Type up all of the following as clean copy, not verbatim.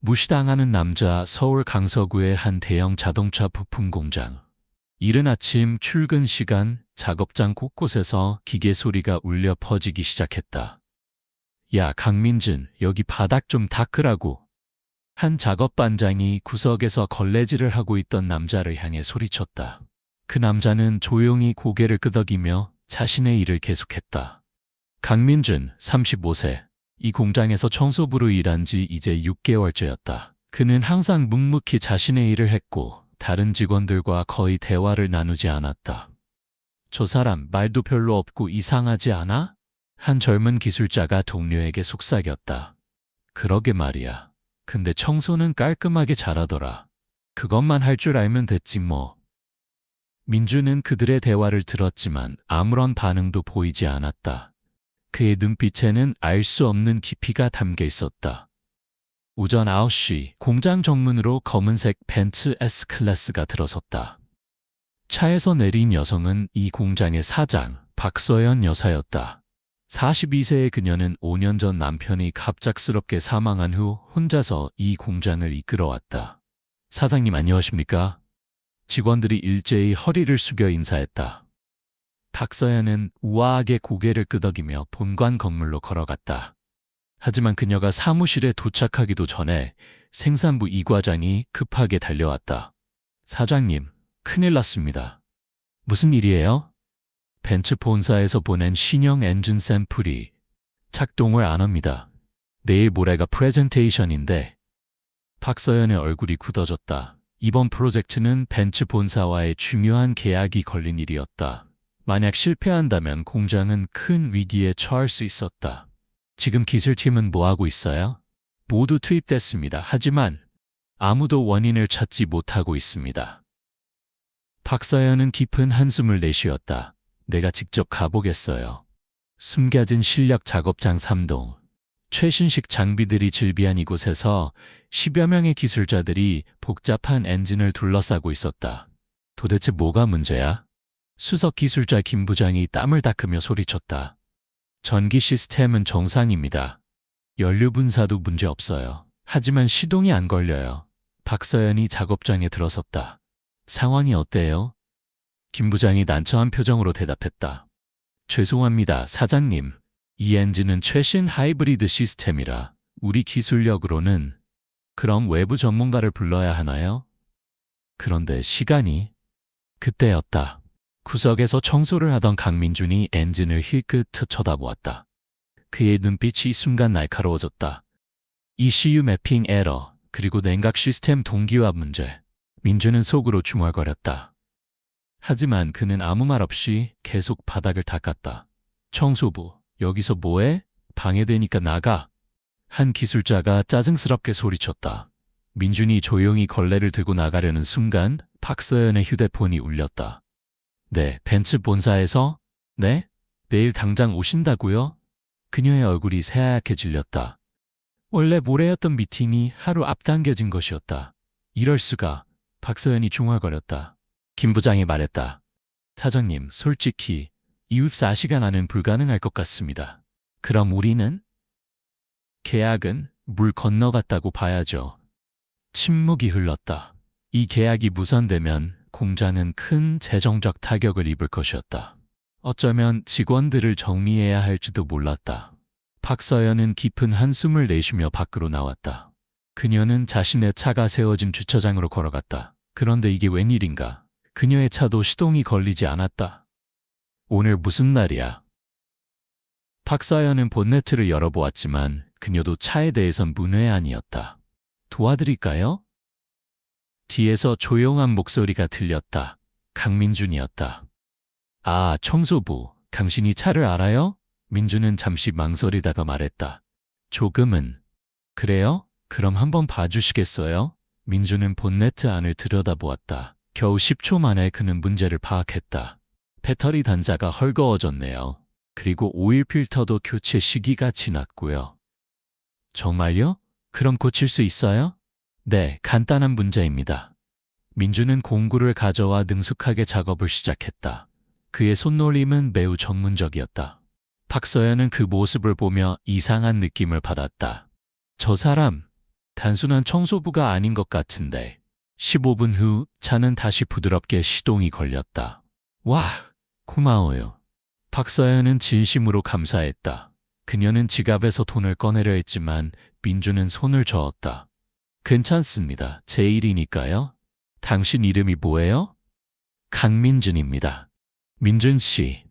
무시당하는 남자. 서울 강서구의 한 대형 자동차 부품 공장. 이른 아침 출근 시간, 작업장 곳곳에서 기계 소리가 울려 퍼지기 시작했다. 야, 강민준, 여기 바닥 좀 닦으라고. 한 작업반장이 구석에서 걸레질을 하고 있던 남자를 향해 소리쳤다. 그 남자는 조용히 고개를 끄덕이며 자신의 일을 계속했다. 강민준, 35세. 이 공장에서 청소부로 일한 지 이제 6개월째였다. 그는 항상 묵묵히 자신의 일을 했고 다른 직원들과 거의 대화를 나누지 않았다. 저 사람 말도 별로 없고 이상하지 않아? 한 젊은 기술자가 동료에게 속삭였다. 그러게 말이야. 근데 청소는 깔끔하게 잘하더라. 그것만 할 줄 알면 됐지 뭐. 민주는 그들의 대화를 들었지만 아무런 반응도 보이지 않았다. 그의 눈빛에는 알 수 없는 깊이가 담겨 있었다. 오전 9시 공장 정문으로 검은색 벤츠 S클래스가 들어섰다. 차에서 내린 여성은 이 공장의 사장 박서연 여사였다. 42세의 그녀는 5년 전 남편이 갑작스럽게 사망한 후 혼자서 이 공장을 이끌어왔다. 사장님 안녕하십니까? 직원들이 일제히 허리를 숙여 인사했다. 박서연은 우아하게 고개를 끄덕이며 본관 건물로 걸어갔다. 하지만 그녀가 사무실에 도착하기도 전에 생산부 이 과장이 급하게 달려왔다. 사장님, 큰일 났습니다. 무슨 일이에요? 벤츠 본사에서 보낸 신형 엔진 샘플이 작동을 안 합니다. 내일 모레가 프레젠테이션인데. 박서연의 얼굴이 굳어졌다. 이번 프로젝트는 벤츠 본사와의 중요한 계약이 걸린 일이었다. 만약 실패한다면 공장은 큰 위기에 처할 수 있었다. 지금 기술팀은 뭐하고 있어요? 모두 투입됐습니다. 하지만 아무도 원인을 찾지 못하고 있습니다. 박서연은 깊은 한숨을 내쉬었다. 내가 직접 가보겠어요. 숨겨진 실력 작업장 3동. 최신식 장비들이 즐비한 이곳에서 10여 명의 기술자들이 복잡한 엔진을 둘러싸고 있었다. 도대체 뭐가 문제야? 수석 기술자 김 부장이 땀을 닦으며 소리쳤다. 전기 시스템은 정상입니다. 연료 분사도 문제 없어요. 하지만 시동이 안 걸려요. 박서연이 작업장에 들어섰다. 상황이 어때요? 김 부장이 난처한 표정으로 대답했다. 죄송합니다, 사장님. 이 엔진은 최신 하이브리드 시스템이라 우리 기술력으로는. 그럼 외부 전문가를 불러야 하나요? 그런데 시간이. 그때였다. 구석에서 청소를 하던 강민준이 엔진을 힐끗 쳐다보았다. 그의 눈빛이 순간 날카로워졌다. ECU 매핑 에러, 그리고 냉각 시스템 동기화 문제. 민준은 속으로 중얼거렸다. 하지만 그는 아무 말 없이 계속 바닥을 닦았다. 청소부, 여기서 뭐해? 방해되니까 나가. 한 기술자가 짜증스럽게 소리쳤다. 민준이 조용히 걸레를 들고 나가려는 순간 박서연의 휴대폰이 울렸다. 네, 벤츠 본사에서? 네? 내일 당장 오신다고요? 그녀의 얼굴이 새하얗게 질렸다. 원래 모레였던 미팅이 하루 앞당겨진 것이었다. 이럴 수가. 박서연이 중얼거렸다. 김 부장이 말했다. 사장님, 솔직히 24시간 안은 불가능할 것 같습니다. 그럼 우리는? 계약은 물 건너갔다고 봐야죠. 침묵이 흘렀다. 이 계약이 무산되면 공장은 큰 재정적 타격을 입을 것이었다. 어쩌면 직원들을 정리해야 할지도 몰랐다. 박서연은 깊은 한숨을 내쉬며 밖으로 나왔다. 그녀는 자신의 차가 세워진 주차장으로 걸어갔다. 그런데 이게 웬일인가? 그녀의 차도 시동이 걸리지 않았다. 오늘 무슨 날이야? 박서연은 본네트를 열어보았지만 그녀도 차에 대해선 문외한이었다. 도와드릴까요? 뒤에서 조용한 목소리가 들렸다. 강민준이었다. 아, 청소부, 당신이 차를 알아요? 민준은 잠시 망설이다가 말했다. 조금은. 그래요? 그럼 한번 봐주시겠어요? 민준은 본네트 안을 들여다보았다. 겨우 10초 만에 그는 문제를 파악했다. 배터리 단자가 헐거워졌네요. 그리고 오일 필터도 교체 시기가 지났고요. 정말요? 그럼 고칠 수 있어요? 네, 간단한 문제입니다. 민준은 공구를 가져와 능숙하게 작업을 시작했다. 그의 손놀림은 매우 전문적이었다. 박서연은 그 모습을 보며 이상한 느낌을 받았다. 저 사람, 단순한 청소부가 아닌 것 같은데. 15분 후 차는 다시 부드럽게 시동이 걸렸다. 와, 고마워요. 박서연은 진심으로 감사했다. 그녀는 지갑에서 돈을 꺼내려 했지만 민주는 손을 저었다. 괜찮습니다. 제 일이니까요. 당신 이름이 뭐예요? 강민준입니다. 민준 씨.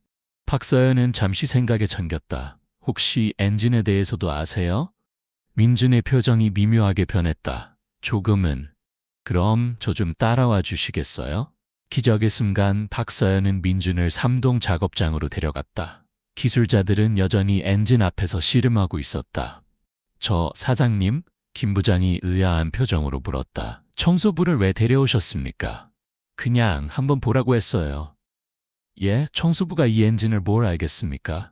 박서연은 잠시 생각에 잠겼다. 혹시 엔진에 대해서도 아세요? 민준의 표정이 미묘하게 변했다. 조금은. 그럼 저 좀 따라와 주시겠어요? 기적의 순간 박서연은 민준을 3동 작업장으로 데려갔다. 기술자들은 여전히 엔진 앞에서 씨름하고 있었다. 저 사장님? 김 부장이 의아한 표정으로 물었다. 청소부를 왜 데려오셨습니까? 그냥 한번 보라고 했어요. 예, 청소부가 이 엔진을 뭘 알겠습니까?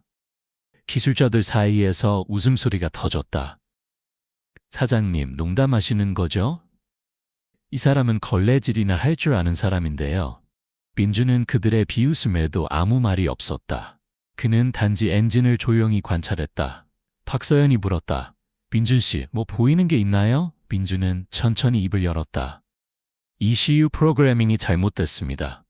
기술자들 사이에서 웃음소리가 터졌다. 사장님, 농담하시는 거죠? 이 사람은 걸레질이나 할 줄 아는 사람인데요. 민주는 그들의 비웃음에도 아무 말이 없었다. 그는 단지 엔진을 조용히 관찰했다. 박서연이 물었다. 민준 씨, 뭐 보이는 게 있나요? 민주는 천천히 입을 열었다. ECU 프로그래밍이 잘못됐습니다.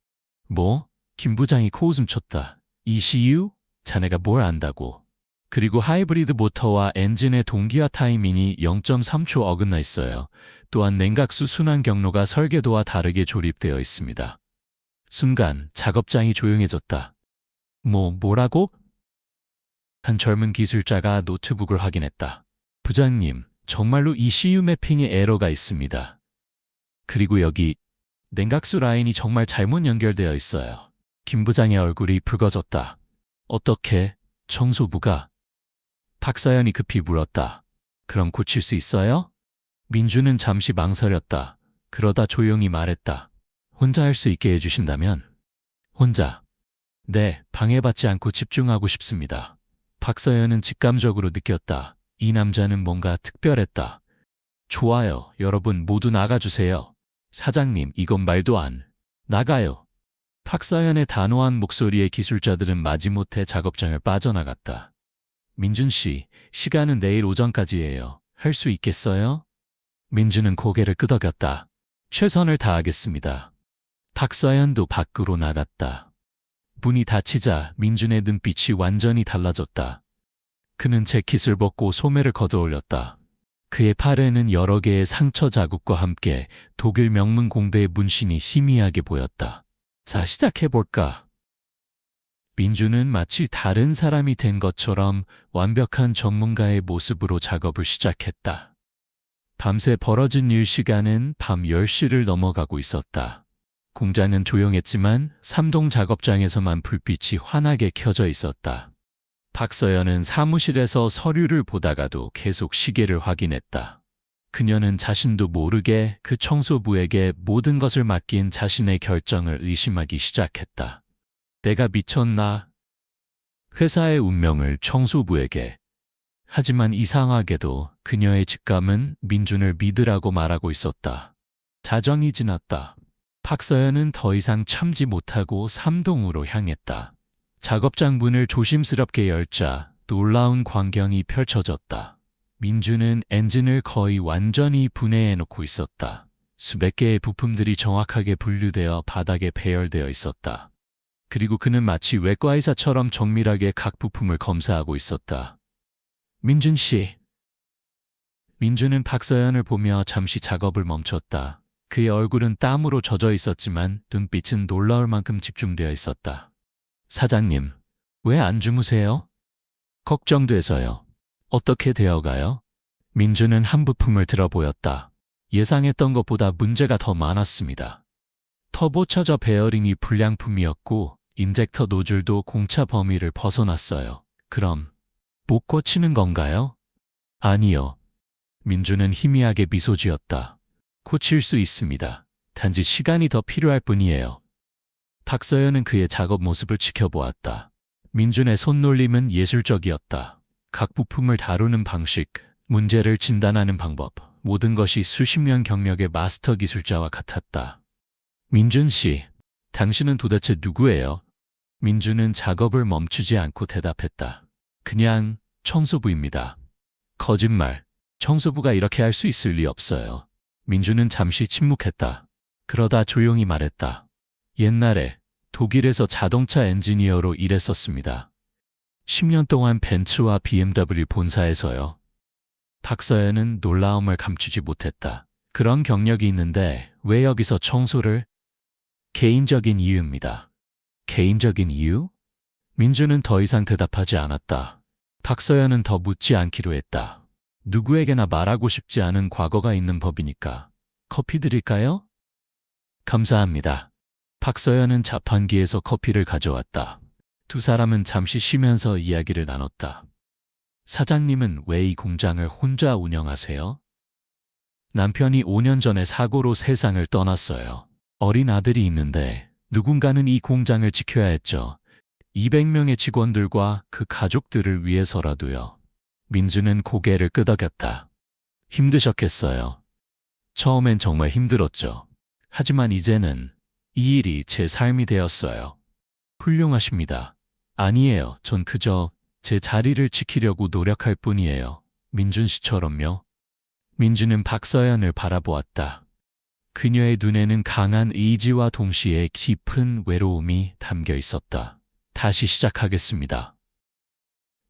뭐? 김 부장이 코웃음 쳤다. ECU? 자네가 뭘 안다고. 그리고 하이브리드 모터와 엔진의 동기화 타이밍이 0.3초 어긋나 있어요. 또한 냉각수 순환 경로가 설계도와 다르게 조립되어 있습니다. 순간 작업장이 조용해졌다. 뭐라고? 한 젊은 기술자가 노트북을 확인했다. 부장님, 정말로 ECU 매핑에 에러가 있습니다. 그리고 여기 냉각수 라인이 정말 잘못 연결되어 있어요. 김 부장의 얼굴이 붉어졌다. 어떻게? 청소부가? 박서연이 급히 물었다. 그럼 고칠 수 있어요? 민주는 잠시 망설였다. 그러다 조용히 말했다. 혼자 할 수 있게 해주신다면? 혼자. 네, 방해받지 않고 집중하고 싶습니다. 박서연은 직감적으로 느꼈다. 이 남자는 뭔가 특별했다. 좋아요, 여러분 모두 나가주세요. 사장님, 이건 말도 안. 나가요. 박서연의 단호한 목소리에 기술자들은 마지못해 작업장을 빠져나갔다. 민준 씨, 시간은 내일 오전까지예요. 할 수 있겠어요? 민준은 고개를 끄덕였다. 최선을 다하겠습니다. 박서연도 밖으로 나갔다. 문이 닫히자 민준의 눈빛이 완전히 달라졌다. 그는 재킷을 벗고 소매를 걷어올렸다. 그의 팔에는 여러 개의 상처 자국과 함께 독일 명문 공대의 문신이 희미하게 보였다. 자, 시작해볼까? 민준은 마치 다른 사람이 된 것처럼 완벽한 전문가의 모습으로 작업을 시작했다. 밤새 벌어진 일 시간은 밤 10시를 넘어가고 있었다. 공장은 조용했지만 3동 작업장에서만 불빛이 환하게 켜져 있었다. 박서연은 사무실에서 서류를 보다가도 계속 시계를 확인했다. 그녀는 자신도 모르게 그 청소부에게 모든 것을 맡긴 자신의 결정을 의심하기 시작했다. 내가 미쳤나? 회사의 운명을 청소부에게. 하지만 이상하게도 그녀의 직감은 민준을 믿으라고 말하고 있었다. 자정이 지났다. 박서연은 더 이상 참지 못하고 3동으로 향했다. 작업장 문을 조심스럽게 열자 놀라운 광경이 펼쳐졌다. 민준은 엔진을 거의 완전히 분해해놓고 있었다. 수백 개의 부품들이 정확하게 분류되어 바닥에 배열되어 있었다. 그리고 그는 마치 외과의사처럼 정밀하게 각 부품을 검사하고 있었다. 민준 씨. 민준은 박서연을 보며 잠시 작업을 멈췄다. 그의 얼굴은 땀으로 젖어 있었지만 눈빛은 놀라울 만큼 집중되어 있었다. 사장님, 왜 안 주무세요? 걱정돼서요. 어떻게 되어가요? 민준은 한 부품을 들어보였다. 예상했던 것보다 문제가 더 많았습니다. 터보 차저 베어링이 불량품이었고 인젝터 노즐도 공차 범위를 벗어났어요. 그럼 못 고치는 건가요? 아니요. 민준은 희미하게 미소 지었다. 고칠 수 있습니다. 단지 시간이 더 필요할 뿐이에요. 박서연은 그의 작업 모습을 지켜보았다. 민준의 손놀림은 예술적이었다. 각 부품을 다루는 방식, 문제를 진단하는 방법, 모든 것이 수십 년 경력의 마스터 기술자와 같았다. 민준 씨, 당신은 도대체 누구예요? 민준은 작업을 멈추지 않고 대답했다. 그냥 청소부입니다. 거짓말. 청소부가 이렇게 할 수 있을 리 없어요. 민주는 잠시 침묵했다. 그러다 조용히 말했다. 옛날에 독일에서 자동차 엔지니어로 일했었습니다. 10년 동안 벤츠와 BMW 본사에서요. 박서연은 놀라움을 감추지 못했다. 그런 경력이 있는데 왜 여기서 청소를? 개인적인 이유입니다. 개인적인 이유? 민주는 더 이상 대답하지 않았다. 박서연은 더 묻지 않기로 했다. 누구에게나 말하고 싶지 않은 과거가 있는 법이니까. 커피 드릴까요? 감사합니다. 박서연은 자판기에서 커피를 가져왔다. 두 사람은 잠시 쉬면서 이야기를 나눴다. 사장님은 왜 이 공장을 혼자 운영하세요? 남편이 5년 전에 사고로 세상을 떠났어요. 어린 아들이 있는데 누군가는 이 공장을 지켜야 했죠. 200명의 직원들과 그 가족들을 위해서라도요. 민주는 고개를 끄덕였다. 힘드셨겠어요. 처음엔 정말 힘들었죠. 하지만 이제는 이 일이 제 삶이 되었어요. 훌륭하십니다. 아니에요. 전 그저 제 자리를 지키려고 노력할 뿐이에요. 민준 씨처럼요. 민주는 박서연을 바라보았다. 그녀의 눈에는 강한 의지와 동시에 깊은 외로움이 담겨 있었다. 다시 시작하겠습니다.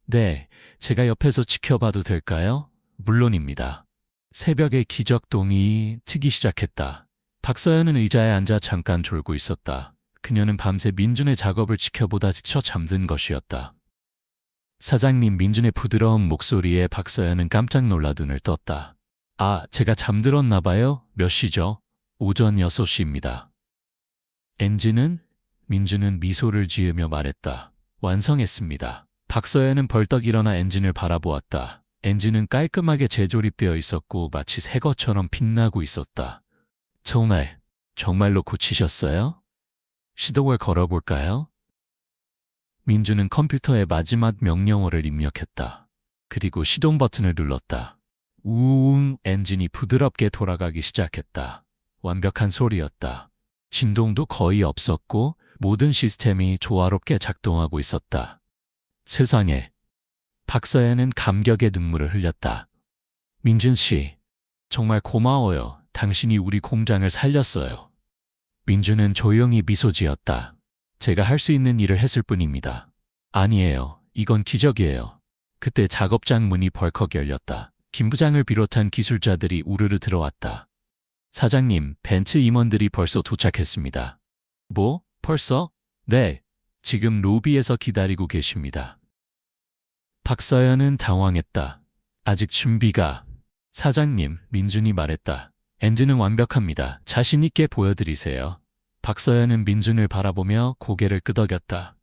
네, 제가 옆에서 지켜봐도 될까요? 물론입니다. 새벽에 기적동이 트기 시작했다. 박서연은 의자에 앉아 잠깐 졸고 있었다. 그녀는 밤새 민준의 작업을 지켜보다 지쳐 잠든 것이었다. 사장님, 민준의 부드러운 목소리에 박서연은 깜짝 놀라 눈을 떴다. 아, 제가 잠들었나 봐요? 몇 시죠? 오전 6시입니다. 엔진은? 민주는 미소를 지으며 말했다. 완성했습니다. 박서연은 벌떡 일어나 엔진을 바라보았다. 엔진은 깔끔하게 재조립되어 있었고 마치 새 것처럼 빛나고 있었다. 정말로 고치셨어요? 시동을 걸어볼까요? 민주는 컴퓨터에 마지막 명령어를 입력했다. 그리고 시동 버튼을 눌렀다. 우웅, 엔진이 부드럽게 돌아가기 시작했다. 완벽한 소리였다. 진동도 거의 없었고 모든 시스템이 조화롭게 작동하고 있었다. 세상에. 박서연은 감격의 눈물을 흘렸다. 민준 씨, 정말 고마워요. 당신이 우리 공장을 살렸어요. 민주는 조용히 미소 지었다. 제가 할 수 있는 일을 했을 뿐입니다. 아니에요. 이건 기적이에요. 그때 작업장 문이 벌컥 열렸다. 김 부장을 비롯한 기술자들이 우르르 들어왔다. 사장님, 벤츠 임원들이 벌써 도착했습니다. 뭐? 벌써? 네, 지금 로비에서 기다리고 계십니다. 박서연은 당황했다. 아직 준비가... 사장님, 민준이 말했다. 엔진은 완벽합니다. 자신 있게 보여드리세요. 박서연은 민준을 바라보며 고개를 끄덕였다.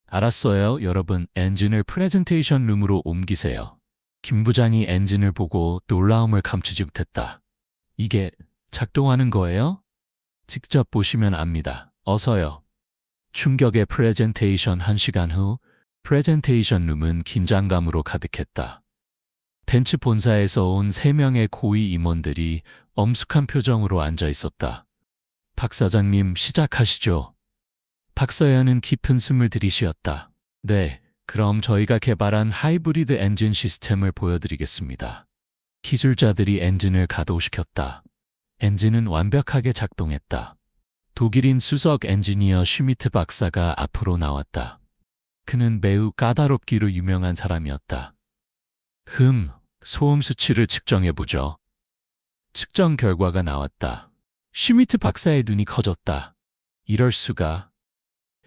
알았어요, 여러분. 엔진을 프레젠테이션 룸으로 옮기세요. 김 부장이 엔진을 보고 놀라움을 감추지 못했다. 이게 작동하는 거예요? 직접 보시면 압니다. 어서요. 충격의 프레젠테이션 1시간 후 프레젠테이션 룸은 긴장감으로 가득했다. 벤츠 본사에서 온 3명의 고위 임원들이 엄숙한 표정으로 앉아 있었다. 박 사장님, 시작하시죠. 박서연은 깊은 숨을 들이쉬었다. 네, 그럼 저희가 개발한 하이브리드 엔진 시스템을 보여드리겠습니다. 기술자들이 엔진을 가동시켰다. 엔진은 완벽하게 작동했다. 독일인 수석 엔지니어 슈미트 박사가 앞으로 나왔다. 그는 매우 까다롭기로 유명한 사람이었다. 소음 수치를 측정해보죠. 측정 결과가 나왔다. 슈미트 박사의 눈이 커졌다. 이럴 수가.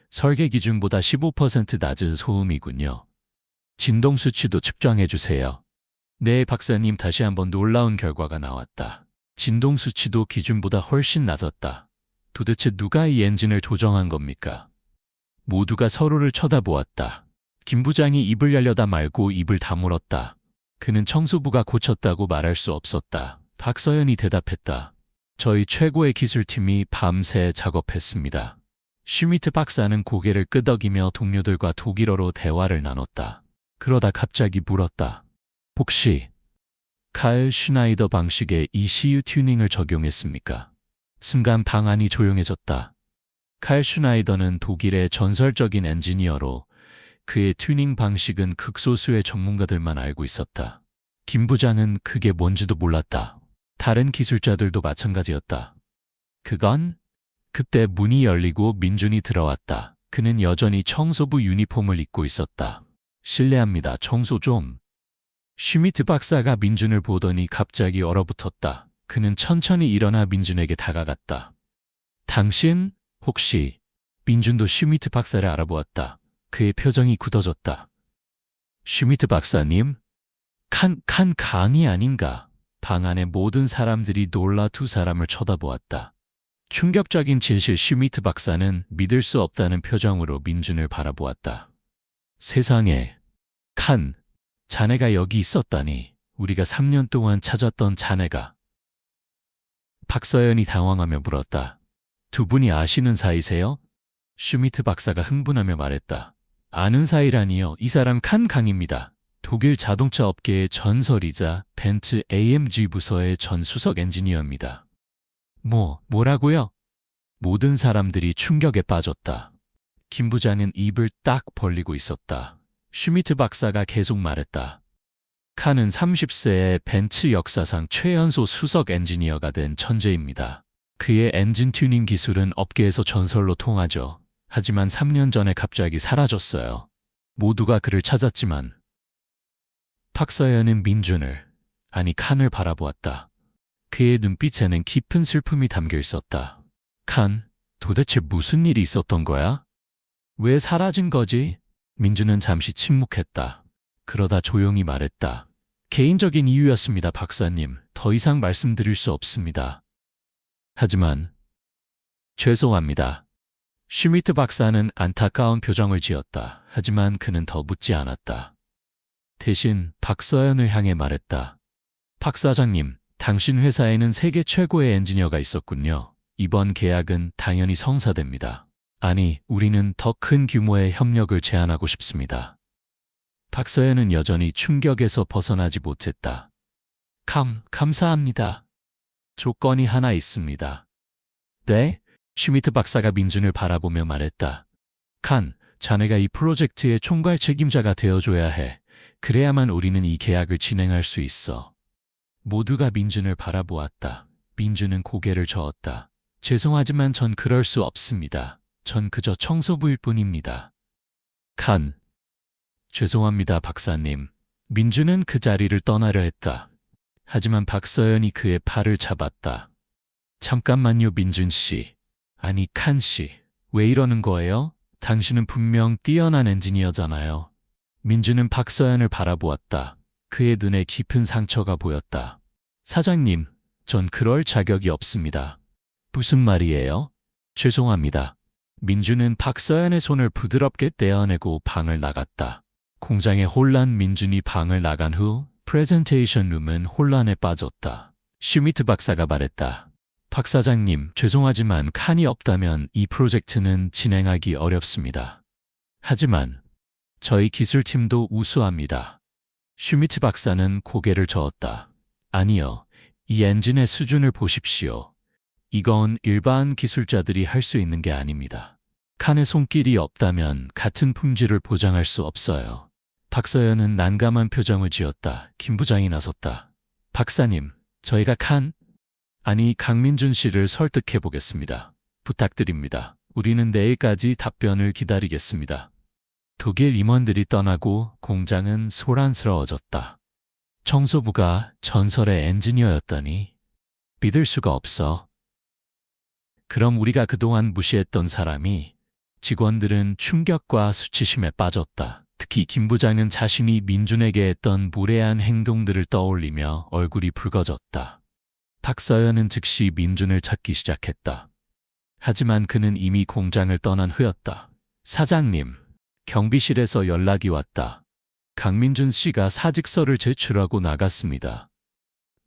설계 기준보다 15% 낮은 소음이군요. 진동 수치도 측정해주세요. 네, 박사님, 다시 한번 놀라운 결과가 나왔다. 진동 수치도 기준보다 훨씬 낮았다. 도대체 누가 이 엔진을 조정한 겁니까? 모두가 서로를 쳐다보았다. 김 부장이 입을 열려다 말고 입을 다물었다. 그는 청소부가 고쳤다고 말할 수 없었다. 박서연이 대답했다. 저희 최고의 기술팀이 밤새 작업했습니다. 슈미트 박사는 고개를 끄덕이며 동료들과 독일어로 대화를 나눴다. 그러다 갑자기 물었다. 혹시 칼 슈나이더 방식의 ECU 튜닝을 적용했습니까? 순간 방안이 조용해졌다. 칼 슈나이더는 독일의 전설적인 엔지니어로 그의 튜닝 방식은 극소수의 전문가들만 알고 있었다. 김 부장은 그게 뭔지도 몰랐다. 다른 기술자들도 마찬가지였다. 그때 문이 열리고 민준이 들어왔다. 그는 여전히 청소부 유니폼을 입고 있었다. 실례합니다. 청소 좀. 슈미트 박사가 민준을 보더니 갑자기 얼어붙었다. 그는 천천히 일어나 민준에게 다가갔다. 당신, 혹시? 민준도 슈미트 박사를 알아보았다. 그의 표정이 굳어졌다. 슈미트 박사님? 칸이 아닌가? 방 안의 모든 사람들이 놀라 두 사람을 쳐다보았다. 충격적인 진실. 슈미트 박사는 믿을 수 없다는 표정으로 민준을 바라보았다. 세상에, 자네가 여기 있었다니. 우리가 3년 동안 찾았던 자네가. 박서연이 당황하며 물었다. 두 분이 아시는 사이세요? 슈미트 박사가 흥분하며 말했다. 아는 사이라니요. 이 사람 칸강입니다. 독일 자동차 업계의 전설이자 벤츠 AMG 부서의 전 수석 엔지니어입니다. 뭐라고요? 모든 사람들이 충격에 빠졌다. 김 부장은 입을 딱 벌리고 있었다. 슈미트 박사가 계속 말했다. 칸은 30세에 벤츠 역사상 최연소 수석 엔지니어가 된 천재입니다. 그의 엔진 튜닝 기술은 업계에서 전설로 통하죠. 하지만 3년 전에 갑자기 사라졌어요. 모두가 그를 찾았지만. 박서연은 민준을, 아니 칸을 바라보았다. 그의 눈빛에는 깊은 슬픔이 담겨 있었다. 칸, 도대체 무슨 일이 있었던 거야? 왜 사라진 거지? 민준은 잠시 침묵했다. 그러다 조용히 말했다. 개인적인 이유였습니다, 박사님. 더 이상 말씀드릴 수 없습니다. 하지만 죄송합니다. 슈미트 박사는 안타까운 표정을 지었다. 하지만 그는 더 묻지 않았다. 대신 박서연을 향해 말했다. 박 사장님, 당신 회사에는 세계 최고의 엔지니어가 있었군요. 이번 계약은 당연히 성사됩니다. 아니, 우리는 더 큰 규모의 협력을 제안하고 싶습니다. 박서연은 여전히 충격에서 벗어나지 못했다. 감사합니다. 조건이 하나 있습니다. 네? 슈미트 박사가 민준을 바라보며 말했다. 칸, 자네가 이 프로젝트의 총괄 책임자가 되어줘야 해. 그래야만 우리는 이 계약을 진행할 수 있어. 모두가 민준을 바라보았다. 민준은 고개를 저었다. 죄송하지만 전 그럴 수 없습니다. 전 그저 청소부일 뿐입니다. 칸. 죄송합니다, 박사님. 민준은 그 자리를 떠나려 했다. 하지만 박서연이 그의 팔을 잡았다. 잠깐만요, 민준 씨. 아니, 칸 씨. 왜 이러는 거예요? 당신은 분명 뛰어난 엔지니어잖아요. 민준은 박서연을 바라보았다. 그의 눈에 깊은 상처가 보였다. 사장님, 전 그럴 자격이 없습니다. 무슨 말이에요? 죄송합니다. 민준은 박서연의 손을 부드럽게 떼어내고 방을 나갔다. 공장의 혼란. 민준이 방을 나간 후 프레젠테이션 룸은 혼란에 빠졌다. 슈미트 박사가 말했다. 박 사장님, 죄송하지만 칸이 없다면 이 프로젝트는 진행하기 어렵습니다. 하지만 저희 기술팀도 우수합니다. 슈미트 박사는 고개를 저었다. 아니요, 이 엔진의 수준을 보십시오. 이건 일반 기술자들이 할 수 있는 게 아닙니다. 칸의 손길이 없다면 같은 품질을 보장할 수 없어요. 박서연은 난감한 표정을 지었다. 김 부장이 나섰다. 박사님, 저희가 강민준 씨를 설득해 보겠습니다. 부탁드립니다. 우리는 내일까지 답변을 기다리겠습니다. 독일 임원들이 떠나고 공장은 소란스러워졌다. 청소부가 전설의 엔지니어였다니 믿을 수가 없어. 그럼 우리가 그동안 무시했던 사람이. 직원들은 충격과 수치심에 빠졌다. 특히 김 부장은 자신이 민준에게 했던 무례한 행동들을 떠올리며 얼굴이 붉어졌다. 박서연은 즉시 민준을 찾기 시작했다. 하지만 그는 이미 공장을 떠난 후였다. 사장님, 경비실에서 연락이 왔다. 강민준 씨가 사직서를 제출하고 나갔습니다.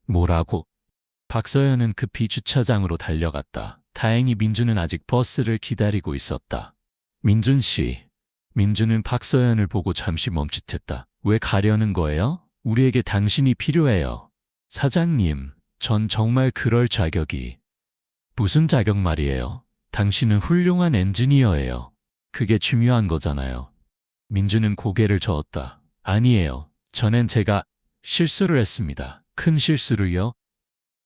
뭐라고? 박서연은 급히 주차장으로 달려갔다. 다행히 민준은 아직 버스를 기다리고 있었다. 민준 씨. 민준은 박서연을 보고 잠시 멈칫했다. 왜 가려는 거예요? 우리에게 당신이 필요해요. 사장님, 전 정말 그럴 자격이. 무슨 자격 말이에요? 당신은 훌륭한 엔지니어예요. 그게 중요한 거잖아요. 민준은 고개를 저었다. 아니에요. 전엔 제가. 실수를 했습니다. 큰 실수를요?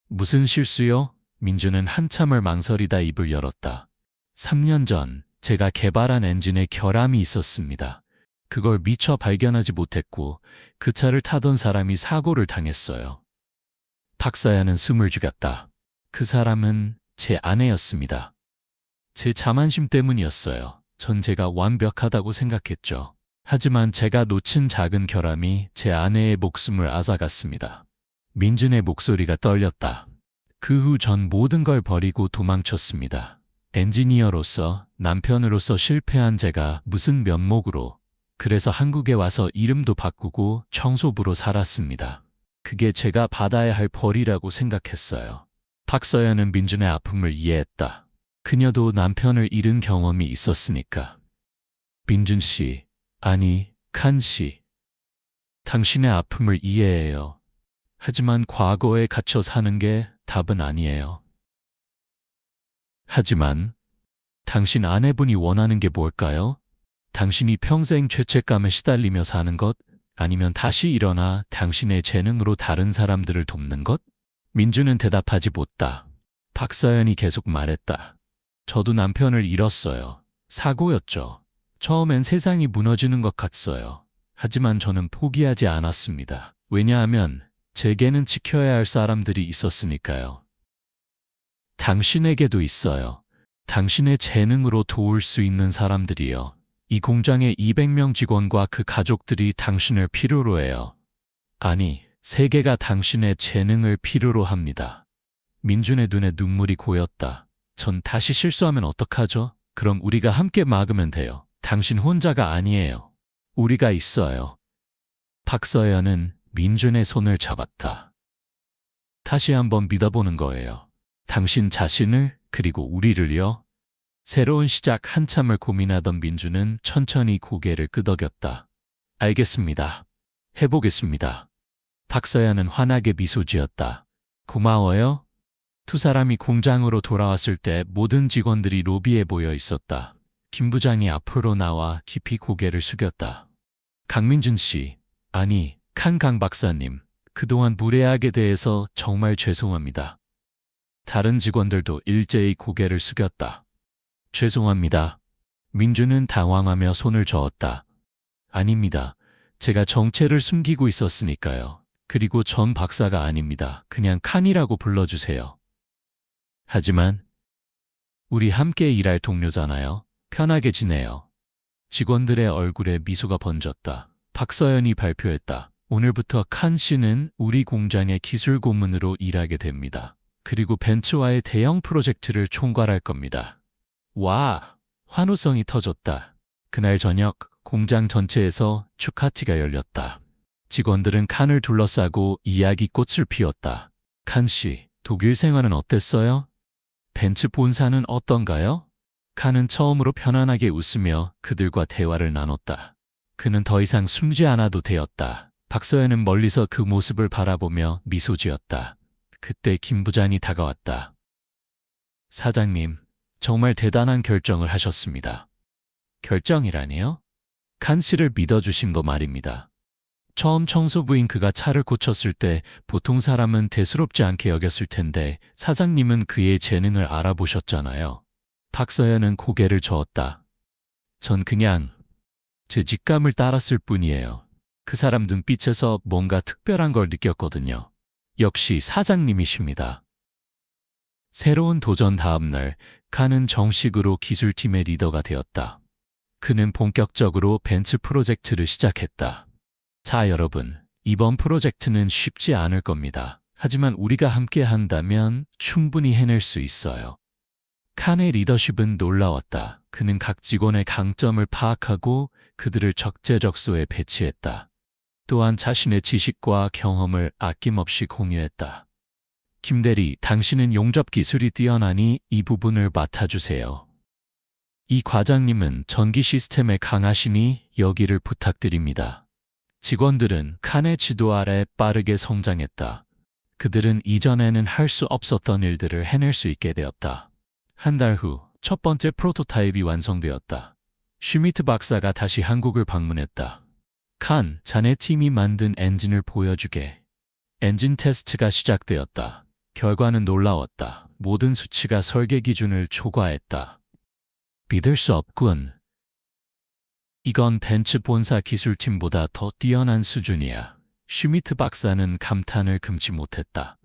무슨 실수요? 민주는 한참을 망설이다 입을 열었다. 3년 전 제가 개발한 엔진에 결함이 있었습니다. 그걸 미처 발견하지 못했고 그 차를 타던 사람이 사고를 당했어요. 박사야는 숨을 죽였다. 그 사람은 제 아내였습니다. 제 자만심 때문이었어요. 전 제가 완벽하다고 생각했죠. 하지만 제가 놓친 작은 결함이 제 아내의 목숨을 앗아갔습니다. 민준의 목소리가 떨렸다. 그 후 전 모든 걸 버리고 도망쳤습니다. 엔지니어로서, 남편으로서 실패한 제가 무슨 면목으로, 그래서 한국에 와서 이름도 바꾸고 청소부로 살았습니다. 그게 제가 받아야 할 벌이라고 생각했어요. 박서연은 민준의 아픔을 이해했다. 그녀도 남편을 잃은 경험이 있었으니까. 민준 씨, 아니, 칸 씨. 당신의 아픔을 이해해요. 하지만 과거에 갇혀 사는 게 답은 아니에요. 하지만 당신 아내분이 원하는 게 뭘까요? 당신이 평생 죄책감에 시달리며 사는 것? 아니면 다시 일어나 당신의 재능으로 다른 사람들을 돕는 것? 민주는 대답하지 못다. 박서연이 계속 말했다. 저도 남편을 잃었어요. 사고였죠. 처음엔 세상이 무너지는 것 같았어요. 하지만 저는 포기하지 않았습니다. 왜냐하면 제게는 지켜야 할 사람들이 있었으니까요. 당신에게도 있어요. 당신의 재능으로 도울 수 있는 사람들이요. 이 공장의 200명 직원과 그 가족들이 당신을 필요로 해요. 아니, 세계가 당신의 재능을 필요로 합니다. 민준의 눈에 눈물이 고였다. 전 다시 실수하면 어떡하죠? 그럼 우리가 함께 막으면 돼요. 당신 혼자가 아니에요. 우리가 있어요. 박서연은 민준의 손을 잡았다. 다시 한번 믿어보는 거예요. 당신 자신을 그리고 우리를요. 새로운 시작 한참을 고민하던 민준은 천천히 고개를 끄덕였다. 알겠습니다. 해보겠습니다. 박서연은 환하게 미소 지었다. 고마워요. 두 사람이 공장으로 돌아왔을 때 모든 직원들이 로비에 모여 있었다. 김 부장이 앞으로 나와 깊이 고개를 숙였다. 강민준 씨, 아니, 강 박사님, 그동안 무례하게 대해서 정말 죄송합니다. 다른 직원들도 일제히 고개를 숙였다. 죄송합니다. 민준은 당황하며 손을 저었다. 아닙니다. 제가 정체를 숨기고 있었으니까요. 그리고 전 박사가 아닙니다. 그냥 칸이라고 불러주세요. 하지만 우리 함께 일할 동료잖아요. 편하게 지내요. 직원들의 얼굴에 미소가 번졌다. 박서연이 발표했다. 오늘부터 칸 씨는 우리 공장의 기술 고문으로 일하게 됩니다. 그리고 벤츠와의 대형 프로젝트를 총괄할 겁니다. 와, 환호성이 터졌다. 그날 저녁 공장 전체에서 축하티가 열렸다. 직원들은 칸을 둘러싸고 이야기꽃을 피웠다. 칸 씨, 독일 생활은 어땠어요? 벤츠 본사는 어떤가요? 칸은 처음으로 편안하게 웃으며 그들과 대화를 나눴다. 그는 더 이상 숨지 않아도 되었다. 박서연은 멀리서 그 모습을 바라보며 미소 지었다. 그때 김 부장이 다가왔다. 사장님, 정말 대단한 결정을 하셨습니다. 결정이라니요? 칸 씨를 믿어주신 거 말입니다. 처음 청소부인 그가 차를 고쳤을 때 보통 사람은 대수롭지 않게 여겼을 텐데 사장님은 그의 재능을 알아보셨잖아요. 박서연은 고개를 저었다. 전 그냥 제 직감을 따랐을 뿐이에요. 그 사람 눈빛에서 뭔가 특별한 걸 느꼈거든요. 역시 사장님이십니다. 새로운 도전 다음 날, 칸은 정식으로 기술팀의 리더가 되었다. 그는 본격적으로 벤츠 프로젝트를 시작했다. 자, 여러분, 이번 프로젝트는 쉽지 않을 겁니다. 하지만 우리가 함께 한다면 충분히 해낼 수 있어요. 칸의 리더십은 놀라웠다. 그는 각 직원의 강점을 파악하고 그들을 적재적소에 배치했다. 또한 자신의 지식과 경험을 아낌없이 공유했다. 김대리, 당신은 용접 기술이 뛰어나니 이 부분을 맡아주세요. 이 과장님은 전기 시스템에 강하시니 여기를 부탁드립니다. 직원들은 칸의 지도 아래 빠르게 성장했다. 그들은 이전에는 할 수 없었던 일들을 해낼 수 있게 되었다. 한 달 후 첫 번째 프로토타입이 완성되었다. 슈미트 박사가 다시 한국을 방문했다. 칸, 자네 팀이 만든 엔진을 보여주게. 엔진 테스트가 시작되었다. 결과는 놀라웠다. 모든 수치가 설계 기준을 초과했다. 믿을 수 없군. 이건 벤츠 본사 기술팀보다 더 뛰어난 수준이야. 슈미트 박사는 감탄을 금치 못했다.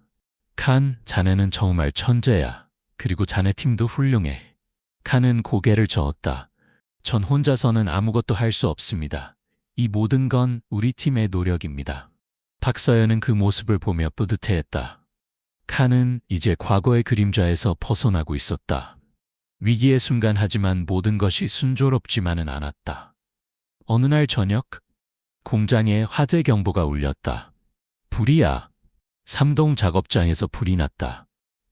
칸, 자네는 정말 천재야. 그리고 자네 팀도 훌륭해. 칸은 고개를 저었다. 전 혼자서는 아무것도 할 수 없습니다. 이 모든 건 우리 팀의 노력입니다. 박서연은 그 모습을 보며 뿌듯해했다. 칸은 이제 과거의 그림자에서 벗어나고 있었다. 위기의 순간 하지만 모든 것이 순조롭지만은 않았다. 어느 날 저녁, 공장에 화재 경보가 울렸다. 불이야. 3동 작업장에서 불이 났다.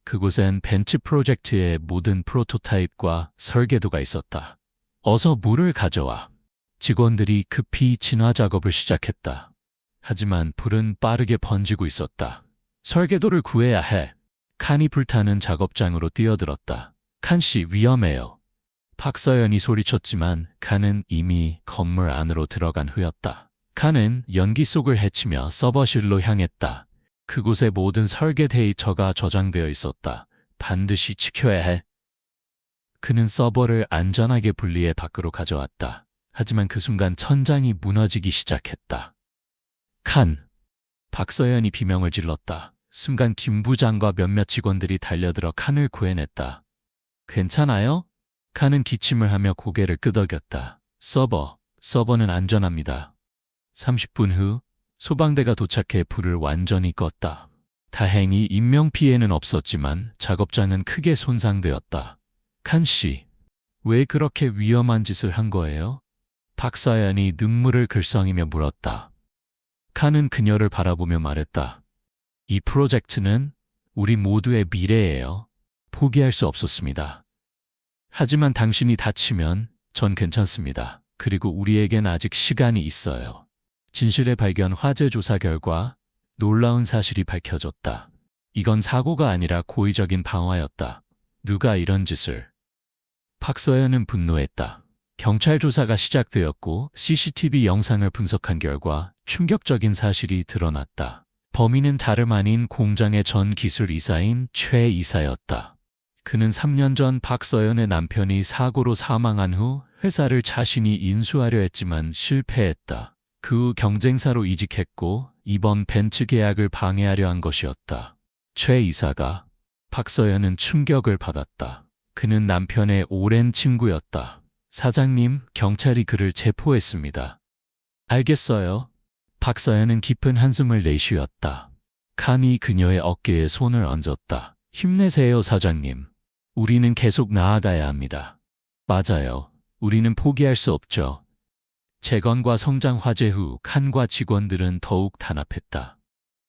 그곳엔 벤츠 프로젝트의 모든 프로토타입과 설계도가 있었다. 어서 물을 가져와. 직원들이 급히 진화 작업을 시작했다. 하지만 불은 빠르게 번지고 있었다. 설계도를 구해야 해. 칸이 불타는 작업장으로 뛰어들었다. 칸 씨, 위험해요. 박서연이 소리쳤지만 칸은 이미 건물 안으로 들어간 후였다. 칸은 연기 속을 헤치며 서버실로 향했다. 그곳에 모든 설계 데이터가 저장되어 있었다. 반드시 지켜야 해. 그는 서버를 안전하게 분리해 밖으로 가져왔다. 하지만 그 순간 천장이 무너지기 시작했다. 칸! 박서연이 비명을 질렀다. 순간 김 부장과 몇몇 직원들이 달려들어 칸을 구해냈다. 괜찮아요? 칸은 기침을 하며 고개를 끄덕였다. 서버는 안전합니다. 30분 후 소방대가 도착해 불을 완전히 껐다. 다행히 인명피해는 없었지만 작업장은 크게 손상되었다. 칸 씨, 왜 그렇게 위험한 짓을 한 거예요? 박서연이 눈물을 글썽이며 물었다. 칸은 그녀를 바라보며 말했다. 이 프로젝트는 우리 모두의 미래예요. 포기할 수 없었습니다. 하지만 당신이 다치면 전 괜찮습니다. 그리고 우리에겐 아직 시간이 있어요. 진실의 발견 화재 조사 결과 놀라운 사실이 밝혀졌다. 이건 사고가 아니라 고의적인 방화였다. 누가 이런 짓을? 박서연은 분노했다. 경찰 조사가 시작되었고 CCTV 영상을 분석한 결과 충격적인 사실이 드러났다. 범인은 다름 아닌 공장의 전 기술 이사인 최 이사였다. 그는 3년 전 박서연의 남편이 사고로 사망한 후 회사를 자신이 인수하려 했지만 실패했다. 그 후 경쟁사로 이직했고 이번 벤츠 계약을 방해하려 한 것이었다. 최 이사가 박서연은 충격을 받았다. 그는 남편의 오랜 친구였다. 사장님, 경찰이 그를 체포했습니다. 알겠어요. 박서연은 깊은 한숨을 내쉬었다. 칸이 그녀의 어깨에 손을 얹었다. 힘내세요, 사장님. 우리는 계속 나아가야 합니다. 맞아요. 우리는 포기할 수 없죠. 재건과 성장 화재 후 칸과 직원들은 더욱 단합했다.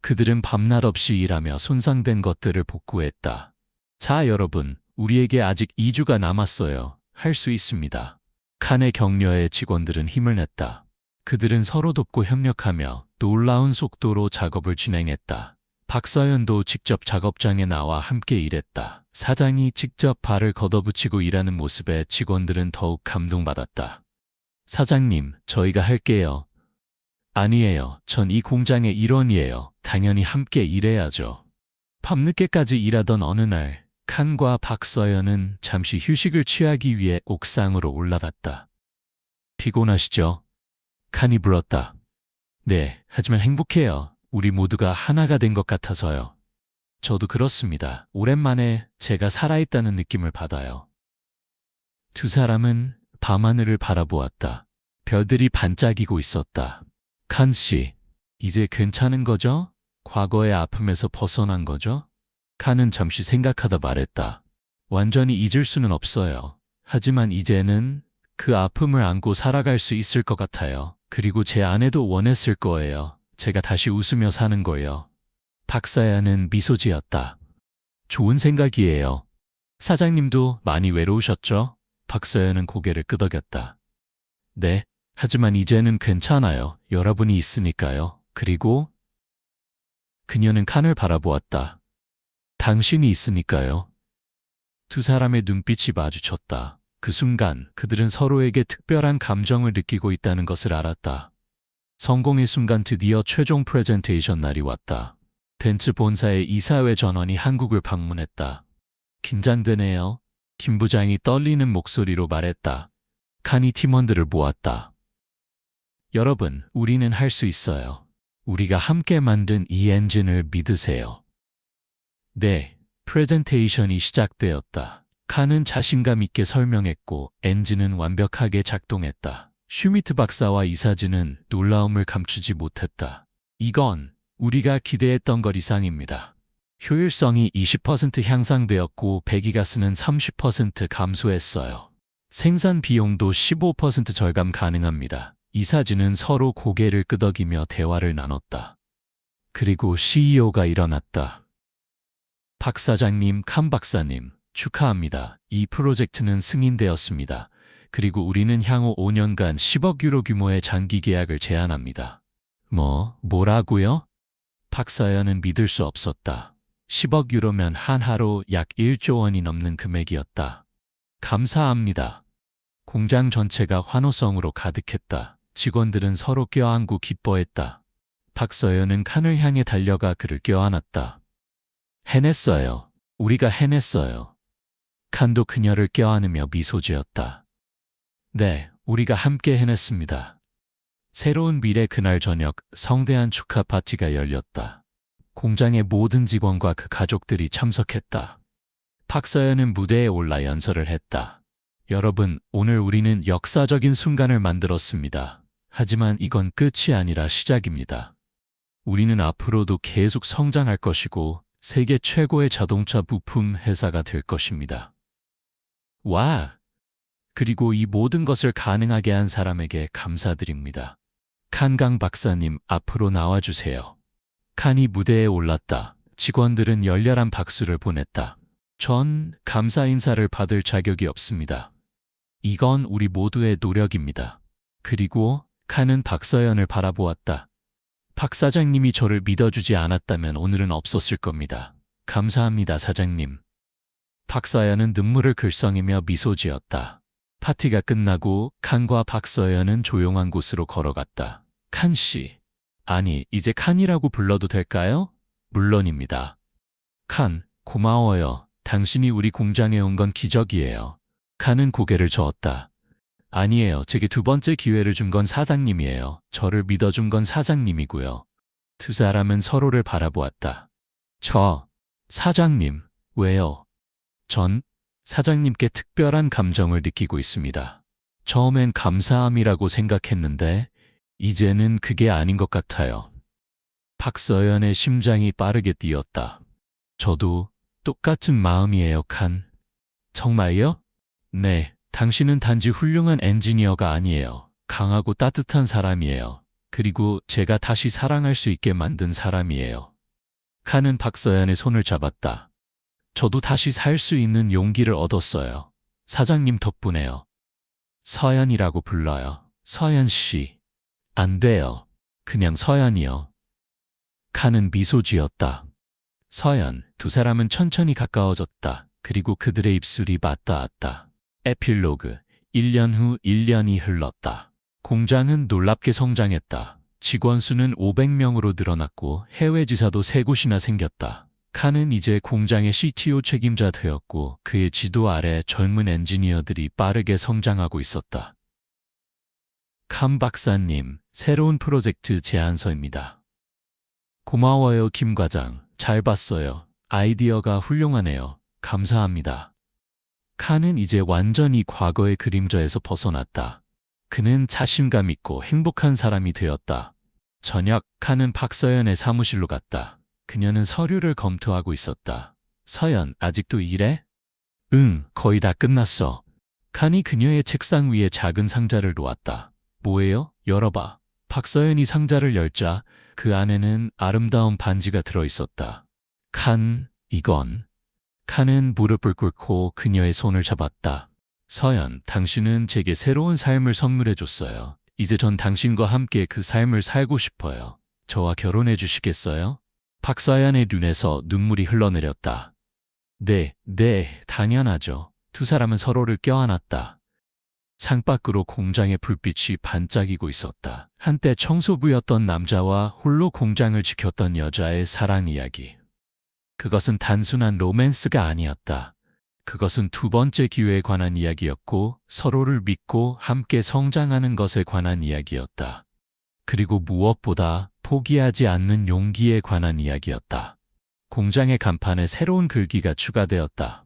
그들은 밤낮 없이 일하며 손상된 것들을 복구했다. 자, 여러분, 우리에게 아직 2주가 남았어요. 할 수 있습니다. 칸의 격려에 직원들은 힘을 냈다. 그들은 서로 돕고 협력하며 놀라운 속도로 작업을 진행했다. 박서연도 직접 작업장에 나와 함께 일했다. 사장이 직접 발을 걷어붙이고 일하는 모습에 직원들은 더욱 감동받았다. 사장님, 저희가 할게요. 아니에요. 전 이 공장의 일원이에요. 당연히 함께 일해야죠. 밤늦게까지 일하던 어느 날, 칸과 박서연은 잠시 휴식을 취하기 위해 옥상으로 올라갔다. 피곤하시죠? 칸이 물었다. 네, 하지만 행복해요. 우리 모두가 하나가 된 것 같아서요. 저도 그렇습니다. 오랜만에 제가 살아있다는 느낌을 받아요. 두 사람은 밤하늘을 바라보았다. 별들이 반짝이고 있었다. 칸 씨, 이제 괜찮은 거죠? 과거의 아픔에서 벗어난 거죠? 칸은 잠시 생각하다 말했다. 완전히 잊을 수는 없어요. 하지만 이제는 그 아픔을 안고 살아갈 수 있을 것 같아요. 그리고 제 아내도 원했을 거예요. 제가 다시 웃으며 사는 거예요. 박서연은 미소 지었다. 좋은 생각이에요. 사장님도 많이 외로우셨죠? 박서연은 고개를 끄덕였다. 네, 하지만 이제는 괜찮아요. 여러분이 있으니까요. 그리고 그녀는 칸을 바라보았다. 당신이 있으니까요. 두 사람의 눈빛이 마주쳤다. 그 순간 그들은 서로에게 특별한 감정을 느끼고 있다는 것을 알았다. 성공의 순간 드디어 최종 프레젠테이션 날이 왔다. 벤츠 본사의 이사회 전원이 한국을 방문했다. 긴장되네요. 김 부장이 떨리는 목소리로 말했다. 칸이 팀원들을 모았다. 여러분, 우리는 할 수 있어요. 우리가 함께 만든 이 엔진을 믿으세요. 네, 프레젠테이션이 시작되었다. 칸은 자신감 있게 설명했고 엔진은 완벽하게 작동했다. 슈미트 박사와 이사진은 놀라움을 감추지 못했다. 이건 우리가 기대했던 것 이상입니다. 효율성이 20% 향상되었고 배기가스는 30% 감소했어요. 생산 비용도 15% 절감 가능합니다. 이사진은 서로 고개를 끄덕이며 대화를 나눴다. 그리고 CEO가 일어났다. 박 사장님, 칸 박사님, 축하합니다. 이 프로젝트는 승인되었습니다. 그리고 우리는 향후 5년간 10억 유로 규모의 장기 계약을 제안합니다. 뭐라고요? 박사연은 믿을 수 없었다. 10억 유로면 한화로 약 1조 원이 넘는 금액이었다. 감사합니다. 공장 전체가 환호성으로 가득했다. 직원들은 서로 껴안고 기뻐했다. 박서연은 칸을 향해 달려가 그를 껴안았다. 해냈어요. 우리가 해냈어요. 칸도 그녀를 껴안으며 미소 지었다. 네, 우리가 함께 해냈습니다. 새로운 미래 그날 저녁 성대한 축하 파티가 열렸다. 공장의 모든 직원과 그 가족들이 참석했다. 박서연은 무대에 올라 연설을 했다. 여러분, 오늘 우리는 역사적인 순간을 만들었습니다. 하지만 이건 끝이 아니라 시작입니다. 우리는 앞으로도 계속 성장할 것이고 세계 최고의 자동차 부품 회사가 될 것입니다. 와! 그리고 이 모든 것을 가능하게 한 사람에게 감사드립니다. 칸강 박사님, 앞으로 나와주세요. 칸이 무대에 올랐다. 직원들은 열렬한 박수를 보냈다. 전 감사 인사를 받을 자격이 없습니다. 이건 우리 모두의 노력입니다. 그리고 칸은 박서연을 바라보았다. 박 사장님이 저를 믿어주지 않았다면 오늘은 없었을 겁니다. 감사합니다, 사장님. 박서연은 눈물을 글썽이며 미소 지었다. 파티가 끝나고 칸과 박서연은 조용한 곳으로 걸어갔다. 칸 씨, 아니, 이제 칸이라고 불러도 될까요? 물론입니다. 칸, 고마워요. 당신이 우리 공장에 온 건 기적이에요. 칸은 고개를 저었다. 아니에요. 제게 두 번째 기회를 준 건 사장님이에요. 저를 믿어준 건 사장님이고요. 두 사람은 서로를 바라보았다. 사장님, 왜요? 전 사장님께 특별한 감정을 느끼고 있습니다. 처음엔 감사함이라고 생각했는데 이제는 그게 아닌 것 같아요. 박서연의 심장이 빠르게 뛰었다. 저도 똑같은 마음이에요, 칸. 정말요? 네, 당신은 단지 훌륭한 엔지니어가 아니에요. 강하고 따뜻한 사람이에요. 그리고 제가 다시 사랑할 수 있게 만든 사람이에요. 칸은 박서연의 손을 잡았다. 저도 다시 살 수 있는 용기를 얻었어요. 사장님 덕분에요. 서연이라고 불러요. 서연 씨. 안 돼요. 그냥 서연이요. 칸은 미소 지었다. 서연, 두 사람은 천천히 가까워졌다. 그리고 그들의 입술이 맞닿았다. 에필로그, 1년 후 1년이 흘렀다. 공장은 놀랍게 성장했다. 직원 수는 500명으로 늘어났고 해외 지사도 3곳이나 생겼다. 칸은 이제 공장의 CTO 책임자 되었고 그의 지도 아래 젊은 엔지니어들이 빠르게 성장하고 있었다. 칸 박사님, 새로운 프로젝트 제안서입니다. 고마워요, 김 과장. 잘 봤어요. 아이디어가 훌륭하네요. 감사합니다. 칸은 이제 완전히 과거의 그림자에서 벗어났다. 그는 자신감 있고 행복한 사람이 되었다. 저녁, 칸은 박서연의 사무실로 갔다. 그녀는 서류를 검토하고 있었다. 서연, 아직도 일해? 응, 거의 다 끝났어. 칸이 그녀의 책상 위에 작은 상자를 놓았다. 뭐예요? 열어봐. 박서연이 상자를 열자 그 안에는 아름다운 반지가 들어있었다. 칸, 이건. 칸은 무릎을 꿇고 그녀의 손을 잡았다. 서연, 당신은 제게 새로운 삶을 선물해줬어요. 이제 전 당신과 함께 그 삶을 살고 싶어요. 저와 결혼해 주시겠어요? 박서연의 눈에서 눈물이 흘러내렸다. 네, 당연하죠. 두 사람은 서로를 껴안았다. 창밖으로 공장의 불빛이 반짝이고 있었다. 한때 청소부였던 남자와 홀로 공장을 지켰던 여자의 사랑 이야기. 그것은 단순한 로맨스가 아니었다. 그것은 두 번째 기회에 관한 이야기였고 서로를 믿고 함께 성장하는 것에 관한 이야기였다. 그리고 무엇보다 포기하지 않는 용기에 관한 이야기였다. 공장의 간판에 새로운 글귀가 추가되었다.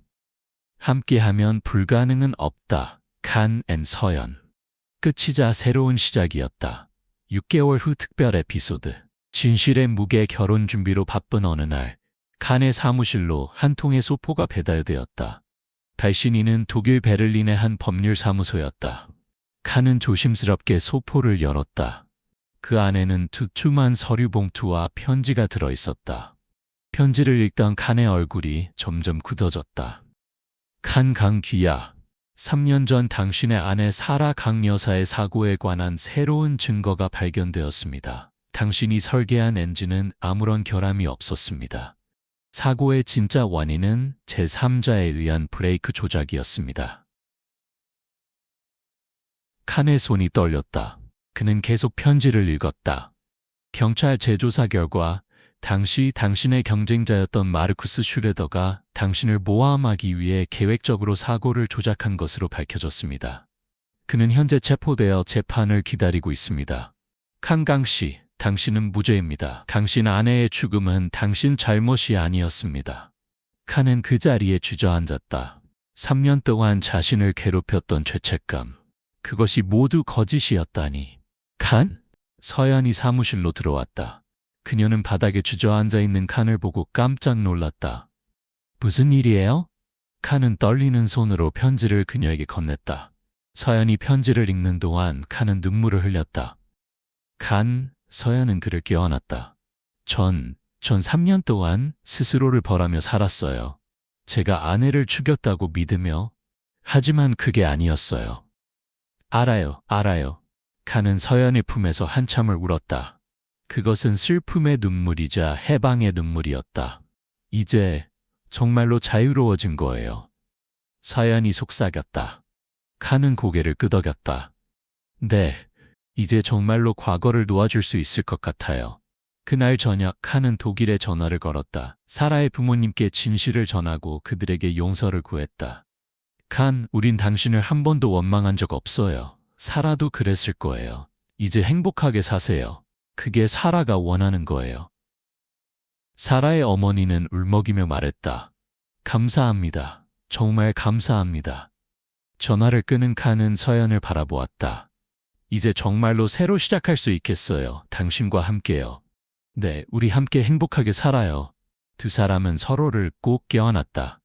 함께하면 불가능은 없다. 칸 앤 서연. 끝이자 새로운 시작이었다. 6개월 후 특별 에피소드. 진실의 무게 결혼 준비로 바쁜 어느 날 칸의 사무실로 한 통의 소포가 배달되었다. 발신인은 독일 베를린의 한 법률사무소였다. 칸은 조심스럽게 소포를 열었다. 그 안에는 두툼한 서류 봉투와 편지가 들어있었다. 편지를 읽던 칸의 얼굴이 점점 굳어졌다. 칸 강귀야. 3년 전 당신의 아내 사라 강 여사의 사고에 관한 새로운 증거가 발견되었습니다. 당신이 설계한 엔진은 아무런 결함이 없었습니다. 사고의 진짜 원인은 제3자에 의한 브레이크 조작이었습니다. 칸의 손이 떨렸다. 그는 계속 편지를 읽었다. 경찰 재조사 결과 당시 당신의 경쟁자였던 마르쿠스 슈레더가 당신을 모함하기 위해 계획적으로 사고를 조작한 것으로 밝혀졌습니다. 그는 현재 체포되어 재판을 기다리고 있습니다. 칸 강씨, 당신은 무죄입니다. 당신 아내의 죽음은 당신 잘못이 아니었습니다. 칸은 그 자리에 주저앉았다. 3년 동안 자신을 괴롭혔던 죄책감. 그것이 모두 거짓이었다니. 칸? 서연이 사무실로 들어왔다. 그녀는 바닥에 주저앉아 있는 칸을 보고 깜짝 놀랐다. 무슨 일이에요? 칸은 떨리는 손으로 편지를 그녀에게 건넸다. 서연이 편지를 읽는 동안 칸은 눈물을 흘렸다. 칸, 서연은 그를 껴안았다. 전 3년 동안 스스로를 벌하며 살았어요. 제가 아내를 죽였다고 믿으며. 하지만 그게 아니었어요. 알아요. 칸은 서연의 품에서 한참을 울었다. 그것은 슬픔의 눈물이자 해방의 눈물이었다. 이제 정말로 자유로워진 거예요. 서연이 속삭였다. 칸은 고개를 끄덕였다. 네, 이제 정말로 과거를 놓아줄 수 있을 것 같아요. 그날 저녁 칸은 독일에 전화를 걸었다. 사라의 부모님께 진실을 전하고 그들에게 용서를 구했다. 칸, 우린 당신을 한 번도 원망한 적 없어요. 사라도 그랬을 거예요. 이제 행복하게 사세요. 그게 사라가 원하는 거예요. 사라의 어머니는 울먹이며 말했다. 감사합니다. 정말 감사합니다. 전화를 끊은 칸은 서연을 바라보았다. 이제 정말로 새로 시작할 수 있겠어요. 당신과 함께요. 네, 우리 함께 행복하게 살아요. 두 사람은 서로를 꼭 껴안았다.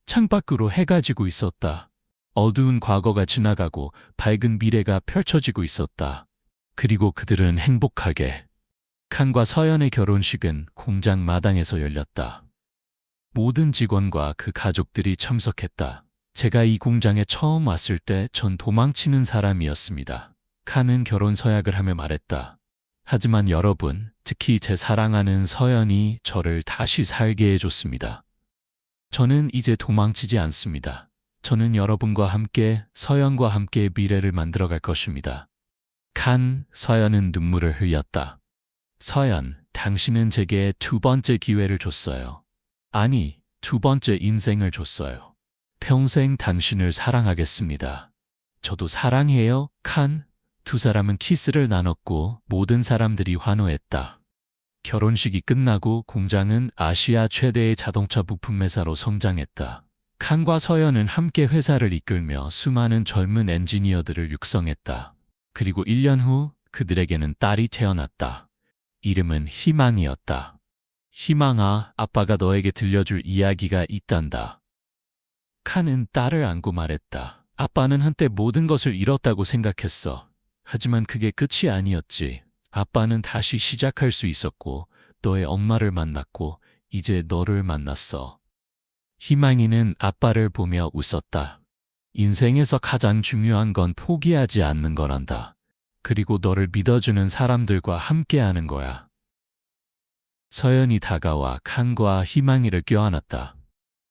창밖으로 해가 지고 있었다. 어두운 과거가 지나가고 밝은 미래가 펼쳐지고 있었다. 그리고 그들은 행복하게. 칸과 서연의 결혼식은 공장 마당에서 열렸다. 모든 직원과 그 가족들이 참석했다. 제가 이 공장에 처음 왔을 때 전 도망치는 사람이었습니다. 칸은 결혼 서약을 하며 말했다. 하지만 여러분, 특히 제 사랑하는 서연이 저를 다시 살게 해줬습니다. 저는 이제 도망치지 않습니다. 저는 여러분과 함께, 서연과 함께 미래를 만들어갈 것입니다. 칸, 서연은 눈물을 흘렸다. 서연, 당신은 제게 두 번째 기회를 줬어요. 아니, 두 번째 인생을 줬어요. 평생 당신을 사랑하겠습니다. 저도 사랑해요, 칸. 두 사람은 키스를 나눴고 모든 사람들이 환호했다. 결혼식이 끝나고 공장은 아시아 최대의 자동차 부품 회사로 성장했다. 칸과 서연은 함께 회사를 이끌며 수많은 젊은 엔지니어들을 육성했다. 그리고 1년 후 그들에게는 딸이 태어났다. 이름은 희망이었다. 희망아, 아빠가 너에게 들려줄 이야기가 있단다. 칸은 딸을 안고 말했다. 아빠는 한때 모든 것을 잃었다고 생각했어. 하지만 그게 끝이 아니었지. 아빠는 다시 시작할 수 있었고 너의 엄마를 만났고 이제 너를 만났어. 희망이는 아빠를 보며 웃었다. 인생에서 가장 중요한 건 포기하지 않는 거란다. 그리고 너를 믿어주는 사람들과 함께하는 거야. 서연이 다가와 칸과 희망이를 껴안았다.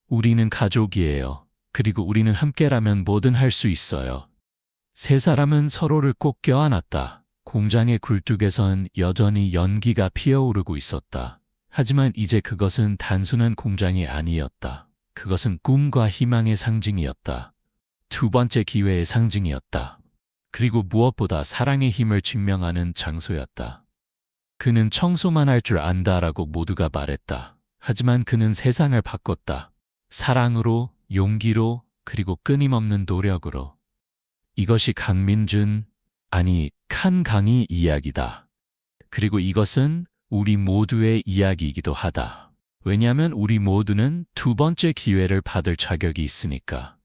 우리는 가족이에요. 그리고 우리는 함께라면 뭐든 할 수 있어요. 세 사람은 서로를 꼭 껴안았다. 공장의 굴뚝에선 여전히 연기가 피어오르고 있었다. 하지만 이제 그것은 단순한 공장이 아니었다. 그것은 꿈과 희망의 상징이었다. 두 번째 기회의 상징이었다. 그리고 무엇보다 사랑의 힘을 증명하는 장소였다. 그는 청소만 할 줄 안다라고 모두가 말했다. 하지만 그는 세상을 바꿨다. 사랑으로, 용기로, 그리고 끊임없는 노력으로. 이것이 강민준, 아니 칸강의 이야기다. 그리고 이것은 우리 모두의 이야기이기도 하다. 왜냐하면 우리 모두는 두 번째 기회를 받을 자격이 있으니까.